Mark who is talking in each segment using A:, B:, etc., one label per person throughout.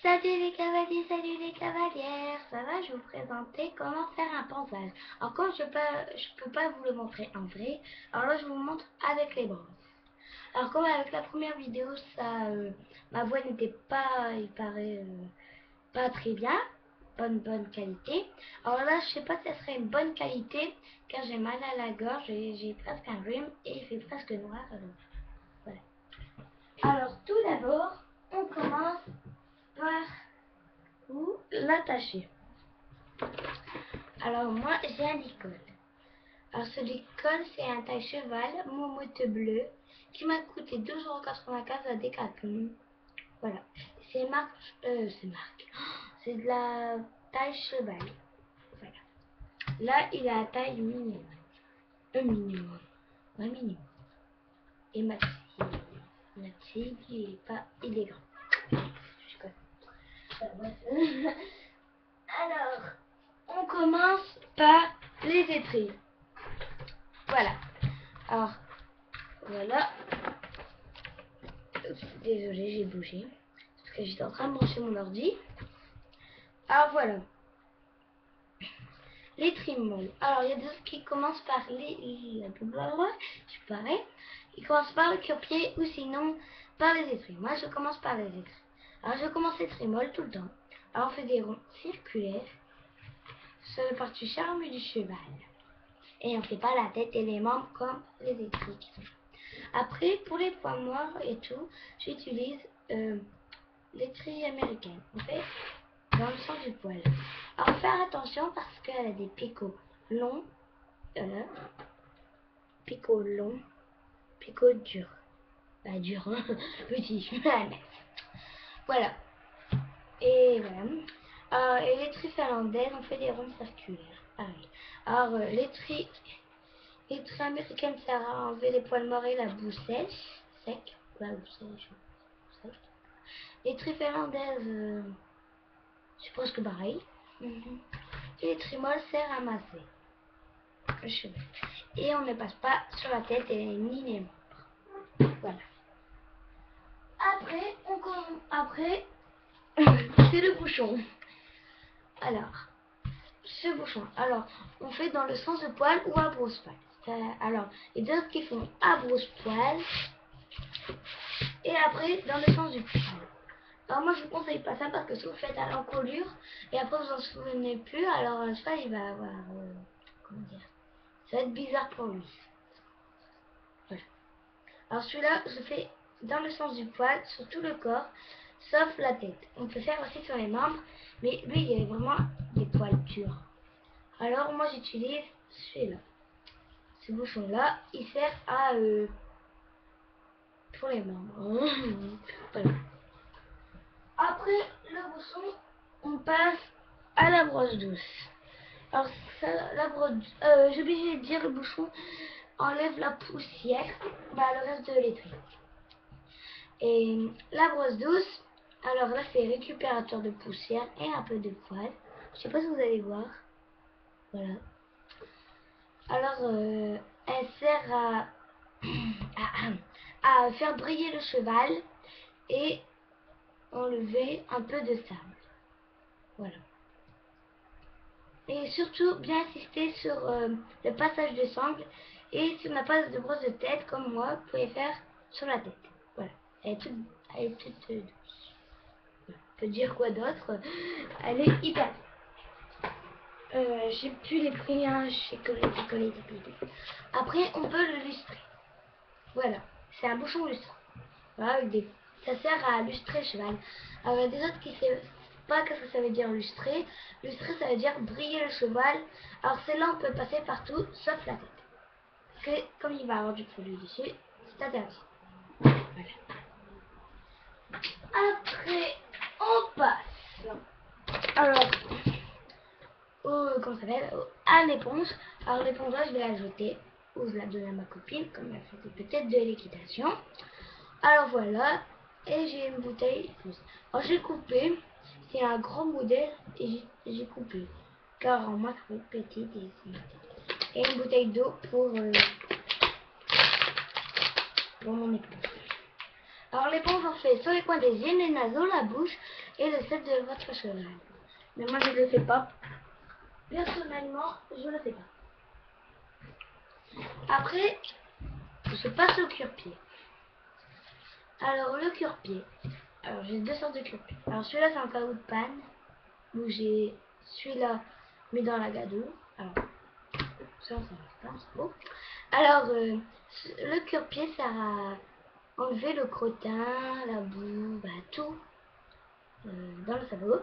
A: Salut les cavaliers, salut les cavalières, ça va, je vais vous présenter comment faire un ponçage. Alors comme je peux pas vous le montrer en vrai, alors là je vous montre avec les brosses. Alors comme avec la première vidéo, ma voix n'était pas, il paraît, pas très bien, bonne qualité. Alors là je sais pas si ça serait une bonne qualité, car j'ai mal à la gorge, j'ai presque un rhume et il fait presque noir. Voilà. Alors tout d'abord, on commence par vous l'attacher. Alors moi j'ai un licol. Alors ce licol c'est un taille cheval moumoute bleu qui m'a coûté 12,95 € à Decathlon. Voilà. C'est marque, c'est de la taille cheval. Voilà. Là il a la taille minimum. Un minimum. Un minimum. Et Maxi. Maxi il est pas, il est grand. Alors, on commence par les étrilles. Voilà. Alors, voilà. Désolée, j'ai bougé. Parce que j'étais en train de brancher mon ordi. Alors, voilà. Les trimolles. Alors, il y a des autres qui commencent par je pareil. Ils commencent par le cure-pied ou sinon par les étrilles. Moi, je commence par les étrilles. Alors, je commence les trimolles tout le temps. Alors, on fait des ronds circulaires sur le partie charme du cheval. Et on ne fait pas la tête et les membres comme les étrilles. Après, pour les points morts et tout, j'utilise l'étrille américaine. On fait dans le sens du poil. Alors, faire attention parce qu'elle a des picots longs, picots longs, picots durs. Pas durs, petit. Voilà. Et voilà. Et l'étrille finlandaise, on fait des ronds circulaires. Pareil. Alors, l'étrille américaine sert à enlever les poils morts et la boue sec. La boue sec. L'étrille finlandaise, c'est presque pareil. Et l'étrille molle sert à masser le cheveu. Et on ne passe pas sur la tête et ni les membres. Voilà. Après, c'est le bouchon. Alors, ce bouchon. Alors, on fait dans le sens de poil ou à brosse-poil. Alors, les deux qui font à brosse-poil. Et après, dans le sens du poil. Alors, moi, je vous conseille pas ça parce que si vous faites à l'encolure et après vous en souvenez plus, alors le cheval il va avoir. Comment dire? Ça va être bizarre pour lui. Voilà. Alors, celui-là, je fais dans le sens du poil sur tout le corps, sauf la tête. On peut faire aussi sur les membres, mais lui, il a vraiment des poils durs. Alors moi j'utilise celui-là. Ce bouchon-là, il sert à pour les membres. Voilà. Après le bouchon, on passe à la brosse douce. Alors ça, la brosse, j'ai oublié de dire, le bouchon enlève la poussière, le reste de l'étui. Et la brosse douce, alors là c'est récupérateur de poussière et un peu de poils. Je sais pas si vous allez voir. Voilà. Alors, elle sert à faire briller le cheval et enlever un peu de sable. Voilà. Et surtout, bien insister sur le passage de sangle. Et si on n'a pas de brosse de tête, comme moi, vous pouvez faire sur la tête. Voilà. Elle est toute douce. On peut dire quoi d'autre? Elle est hyper. J'ai plus les prix, hein, j'ai collé. Après, on peut le lustrer. Voilà, c'est un bouchon lustrant. Voilà, ça sert à lustrer le cheval. Alors, il y a des autres qui ne savent pas qu'est-ce que ça veut dire lustrer. Lustrer, ça veut dire briller le cheval. Alors, celle-là, on peut passer partout, sauf la tête. Parce que, comme il va avoir du produit dessus, c'est interdit. Voilà. Après, on passe. Alors, comment ça s'appelle, à l'éponge. Alors l'éponge là je vais la jeter ou je la donne à ma copine comme elle faisait peut-être de l'équitation. Alors voilà, et j'ai une bouteille. Alors j'ai coupé, c'est un grand modèle et j'ai coupé car en moi c'est petit et une bouteille d'eau pour mon éponge. Alors l'éponge, on fait sur les coins des yeux, les naseaux, la bouche et le set de votre cheval. Mais moi, je ne le fais pas. Personnellement, je ne le fais pas. Après, je passe au cure-pied. Alors le cure-pied. Alors j'ai deux sortes de cure-pied. Alors celui-là, c'est en caoutchouc de panne. Où j'ai celui-là mis dans la gadoue. Alors ça va pas, c'est beau. Alors le cure-pied sert à enlever le crottin, la boue, bah, tout dans le sabot.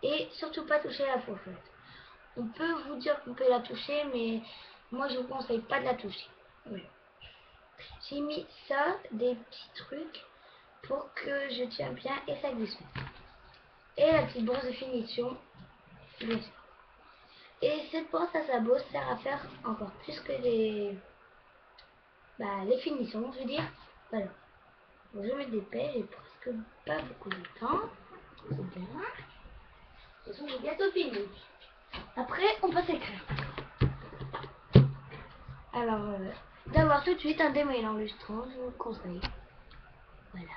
A: Et surtout pas toucher la fourchette. On peut vous dire qu'on peut la toucher, mais moi je vous conseille pas de la toucher. Oui. J'ai mis ça, des petits trucs pour que je tienne bien et ça glisse bien. Et la petite brosse de finition, bien sûr. Et cette brosse à sabot sert à faire encore plus que les finitions, je veux dire. Voilà. Donc je me dépêche, j'ai presque pas beaucoup de temps. C'est bien. De toute façon, j'ai bientôt fini. Après, on passe à l'écran. Alors, d'avoir tout de suite un démêlant lustrant, je vous le conseille. Voilà.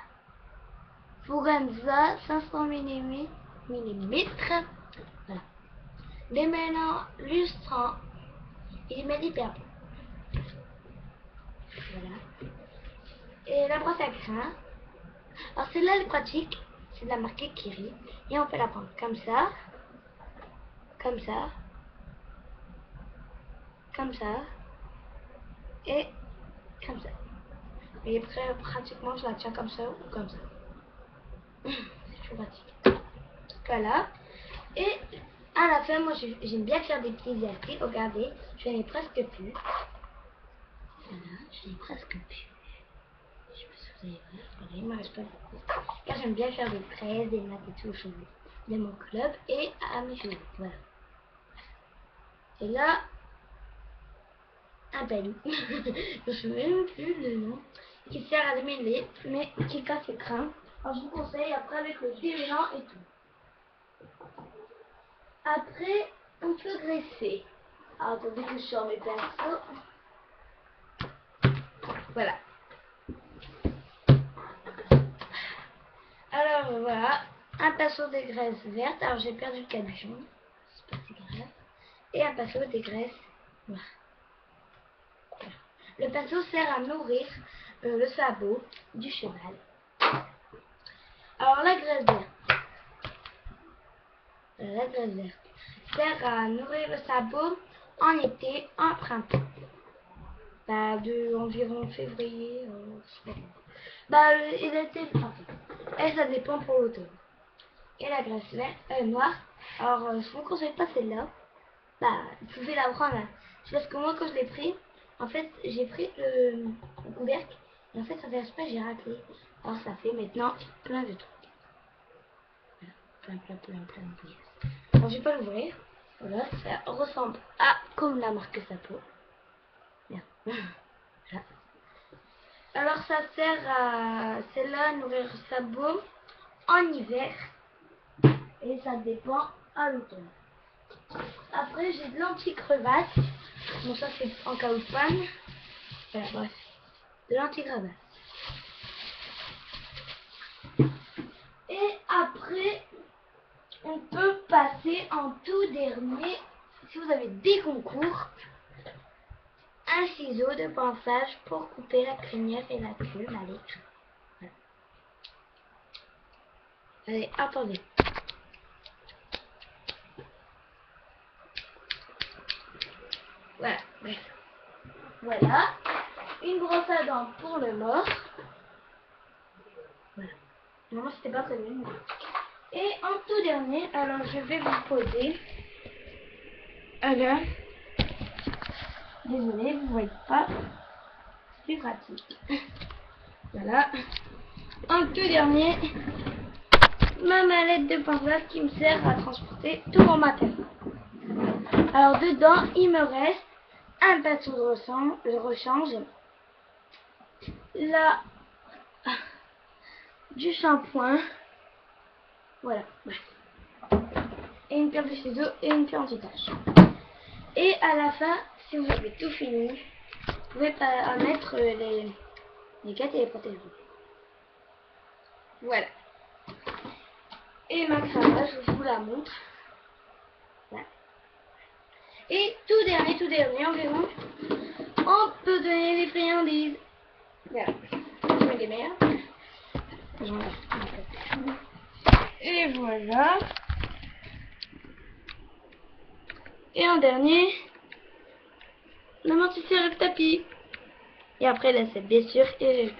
A: Forenza 500 mm. Voilà. Démêlant lustrant. Il met hyper bon. Voilà. Et la brosse à crin. Alors celle-là, elle est pratique. C'est de la marque Kiri. Et on peut la prendre comme ça. Comme ça. Comme ça. Et comme ça. Et après, pratiquement, je la tiens comme ça ou comme ça. C'est plus pratique. Voilà. Et à la fin, moi, j'aime bien faire des petits exercices. Regardez, je n'en ai presque plus. Voilà, je n'en ai presque plus. Je sais pas si vous allez voir. Il me reste pas beaucoup. Car j'aime bien faire des tresses, des nattes et tout aux cheveux. De mon club et à mes cheveux. Voilà. Et là, un peigne. Je ne sais même plus le nom. Qui sert à démêler, mais qui casse les crins. Alors je vous conseille après avec le démêlant et tout. Après, on peut graisser. Alors attendez que je sors mes pinceaux. Voilà. Alors voilà, un pinceau de graisse verte. Alors j'ai perdu le capuchon, c'est pas si grave. Et un pinceau de graisse noire. Voilà. Le pinceau sert à nourrir le sabot du cheval. Alors la graisse verte sert à nourrir le sabot en été, en printemps. De environ février, et l'été, et ça dépend pour l'automne. Et la graisse verte, noire, alors je vous conseille pas celle-là. Vous pouvez la prendre. Hein. C'est parce que moi quand je l'ai pris, en fait j'ai pris le couvercle et en fait ça fait exprès, j'ai raclé. Alors ça fait maintenant plein de trucs. Voilà. Plein de bouillons. Alors je vais pas l'ouvrir. Voilà, ça ressemble à comme la marque Sapo. Bien. Voilà. Alors ça sert à celle-là à nourrir le sabot en hiver et ça dépend à l'automne. Après j'ai de l'anti-crevasse. Bon ça c'est en caoutchouc. Voilà, bref. De l'anti-crevasse. Et après on peut passer en tout dernier, si vous avez des concours, un ciseau de pinçage pour couper la crinière et la queue. Allez. Voilà. Allez, attendez. Voilà, bref. Voilà. Une brosse à dents pour le mort. Voilà. Normalement, c'était pas prévu. Et en tout dernier, alors je vais vous poser. Alors, désolé, vous voyez pas. C'est pratique. Voilà. En tout dernier, ma mallette de pinçage qui me sert à transporter tout mon matériel. Alors dedans, il me reste un pinceau de rechange, là, du shampoing, voilà, et une paire de ciseaux et une paire anti-tache. Et à la fin, si vous avez tout fini, vous pouvez mettre les gâtes et les protège-boules. Voilà. Et ma cravache, je vous la montre. Voilà. Et tout dernier environ, on peut donner des friandises. Voilà. Je mets les meilleurs. Et voilà. Et en dernier, le mortier le tapis. Et après la selle, bien sûr, et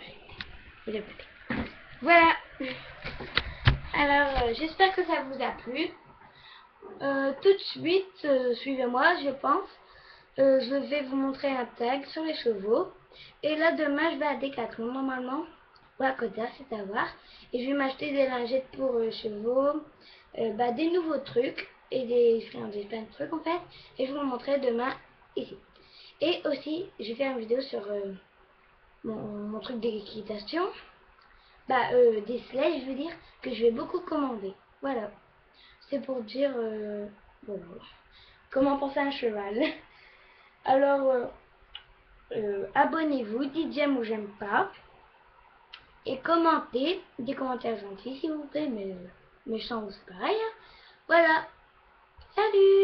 A: le plat. Voilà. Alors, j'espère que ça vous a plu. Tout de suite, suivez-moi, je pense. Je vais vous montrer un tag sur les chevaux. Et là, demain, je vais à Decathlon, normalement. Ou à Coda, c'est à voir. Et je vais m'acheter des lingettes pour chevaux. Des nouveaux trucs. Et des plein de trucs, en fait. Et je vous le montrerai demain, ici. Et aussi, je vais faire une vidéo sur mon truc d'équitation. Des sleighs, je veux dire, que je vais beaucoup commander. Voilà. C'est pour dire comment penser à un cheval. Alors, abonnez-vous, dites j'aime ou j'aime pas. Et commentez, des commentaires gentils s'il vous plaît, mais méchants c'est pareil. Hein. Voilà. Salut!